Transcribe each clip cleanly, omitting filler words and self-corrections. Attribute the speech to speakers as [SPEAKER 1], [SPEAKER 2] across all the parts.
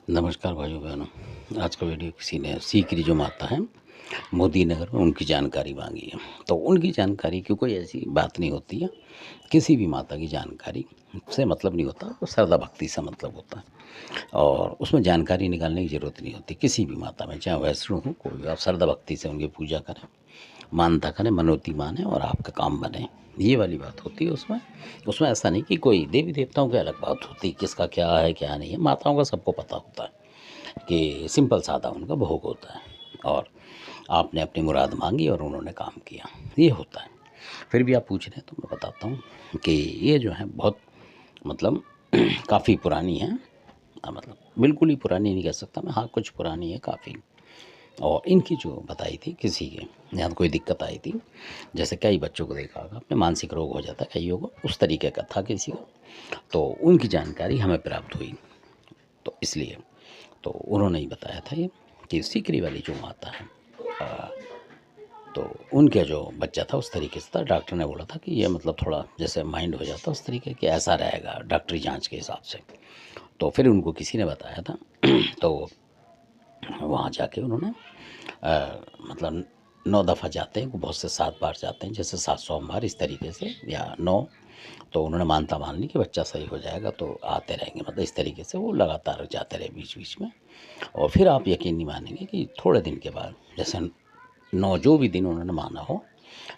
[SPEAKER 1] नमस्कार भाइयों बहनों। आज का वीडियो किसी ने सीकरी जो माता है मोदी नगर में उनकी जानकारी मांगी है। तो उनकी जानकारी की कोई ऐसी बात नहीं होती है। किसी भी माता की जानकारी से मतलब नहीं होता, तो श्रद्धा भक्ति से मतलब होता है और उसमें जानकारी निकालने की ज़रूरत नहीं होती। किसी भी माता में, चाहे वैष्णो हो, कोई भी, आप श्रद्धा भक्ति से उनकी पूजा करें, मानता करें, मनोती माने और आपका काम बने, ये वाली बात होती है उसमें। उसमें ऐसा नहीं कि कोई देवी देवताओं की अलग बात होती है, किसका क्या है क्या नहीं है। माताओं का सबको पता होता है कि सिंपल सादा उनका भोग होता है और आपने अपनी मुराद मांगी और उन्होंने काम किया, ये होता है। फिर भी आप पूछ रहे हैं तो मैं बताता हूँ कि ये जो है बहुत मतलब काफ़ी पुरानी है। मतलब बिल्कुल ही पुरानी नहीं कह सकता मैं, हाँ कुछ पुरानी है काफ़ी। और इनकी जो बताई थी किसी के यहाँ कोई दिक्कत आई थी, जैसे कई बच्चों को देखा होगा अपने मानसिक रोग हो जाता है कईयों को, उस तरीके का था किसी को, तो उनकी जानकारी हमें प्राप्त हुई। तो इसलिए तो उन्होंने ही बताया था ये कि सीकरी वाली जो माता है तो उनका जो बच्चा था उस तरीके से था। डॉक्टर ने बोला था कि ये मतलब थोड़ा जैसे माइंड हो जाता उस तरीके कि ऐसा रहेगा डॉक्टरी जांच के हिसाब से। तो फिर उनको किसी ने बताया था तो वहाँ जाके उन्होंने मतलब 9 दफ़ा जाते हैं, बहुत से 7 बार जाते हैं, जैसे 7 सोमवार इस तरीके से या 9। तो उन्होंने मानता मान ली कि बच्चा सही हो जाएगा तो आते रहेंगे, मतलब इस तरीके से वो लगातार जाते रहे बीच बीच में। और फिर आप यकीन नहीं मानेंगे कि थोड़े दिन के बाद, जैसे 9 जो भी दिन उन्होंने माना हो,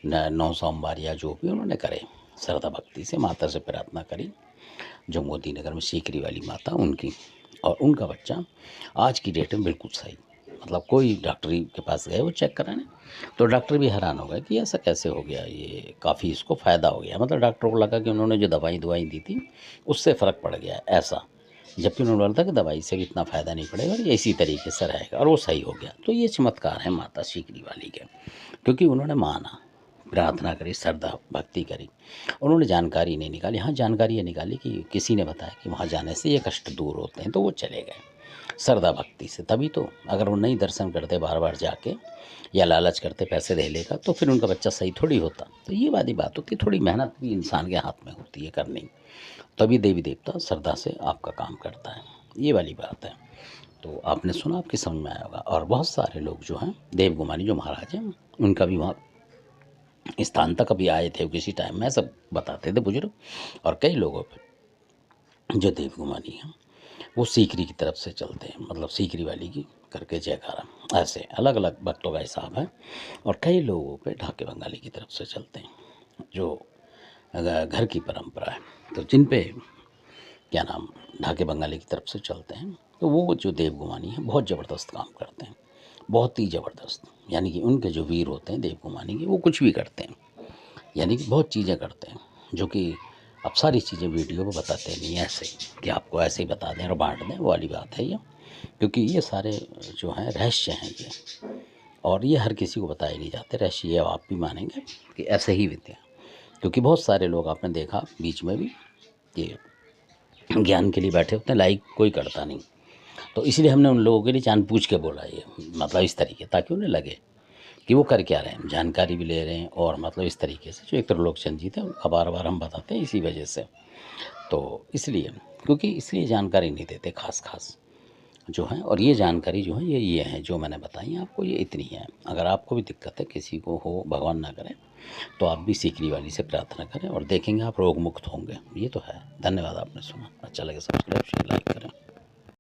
[SPEAKER 1] 9 सोमवार या जो भी उन्होंने करे, श्रद्धा भक्ति से माता से प्रार्थना करी, जो मोदी नगर में सीकरी वाली माता उनकी, और उनका बच्चा आज की डेट में बिल्कुल सही। मतलब कोई डॉक्टरी के पास गए वो चेक कराने, तो डॉक्टर भी हैरान हो गए कि ऐसा कैसे हो गया, ये काफ़ी इसको फ़ायदा हो गया। मतलब डॉक्टर को लगा कि उन्होंने जो दवाई दी थी उससे फ़र्क पड़ गया ऐसा, जबकि उन्होंने बोला था कि दवाई से इतना फ़ायदा नहीं पड़ेगा, ये इसी तरीके से रहेगा, और वो सही हो गया। तो ये चमत्कार है माता सीकरी वाली के, क्योंकि उन्होंने माना, प्रार्थना करी, श्रद्धा भक्ति करी, उन्होंने जानकारी नहीं निकाली। हाँ, जानकारी ये निकाली कि किसी ने बताया कि वहाँ जाने से ये कष्ट दूर होते हैं, तो वो चले गए श्रद्धा भक्ति से। तभी तो, अगर वो नहीं दर्शन करते बार बार जाके या लालच करते पैसे दे लेगा, तो फिर उनका बच्चा सही थोड़ी होता। तो ये वाली बात होती है, थोड़ी मेहनत भी इंसान के हाथ में होती है करनी, तभी देवी देवता श्रद्धा से आपका काम करता है, ये वाली बात है। तो आपने सुना, आपकी समझ में आया होगा। और बहुत सारे लोग जो हैं, देवगुमानी जो महाराज हैं, उनका भी वहाँ स्थान तक अभी आए थे किसी टाइम में, सब बताते थे बुजुर्ग। और कई लोगों पे जो देवगुमानी हैं वो सीकरी की तरफ से चलते हैं, मतलब सीकरी वाली की करके जयकारा, ऐसे अलग अलग भक्तों का हिसाब है। और कई लोगों पे ढाके बंगाली की तरफ से चलते हैं, जो घर की परंपरा है। तो जिन पे क्या नाम ढाके बंगाली की तरफ से चलते हैं, तो वो जो देवगुमानी है बहुत ज़बरदस्त काम करते हैं, बहुत ही ज़बरदस्त। यानी कि उनके जो वीर होते हैं देवगुमानी के, वो कुछ भी करते हैं, यानी कि बहुत चीज़ें करते हैं, जो कि अब सारी चीज़ें वीडियो में बताते नहीं हैं ऐसे कि आपको ऐसे ही बता दें और बांट दें, वो वाली बात है ये। क्योंकि ये सारे जो हैं रहस्य हैं ये, और ये हर किसी को बताए नहीं जाते रहस्य, ये आप भी मानेंगे कि ऐसे ही होते हैं। क्योंकि बहुत सारे लोग आपने देखा बीच में भी कि ज्ञान के लिए बैठे होते हैं, लाइक कोई करता नहीं। तो इसलिए हमने उन लोगों के लिए जानबूझ के बोला ये, मतलब इस तरीके, ताकि उन्हें लगे कि वो कर क्या रहे हैं, जानकारी भी ले रहे हैं, और मतलब इस तरीके से जो एक तरह लोग संजीत हैं उनका बार बार हम बताते हैं इसी वजह से। तो इसलिए, क्योंकि इसलिए जानकारी नहीं देते खास खास जो है। और ये जानकारी जो है ये है जो मैंने बताई आपको, ये इतनी है। अगर आपको भी दिक्कत है, किसी को हो, भगवान ना करे, तो आप भी सीकरी वाली से प्रार्थना करें और देखेंगे आप रोग मुक्त होंगे, ये तो है। धन्यवाद, आपने सुना। अच्छा लगे सब्सक्राइब शेयर लाइक करें।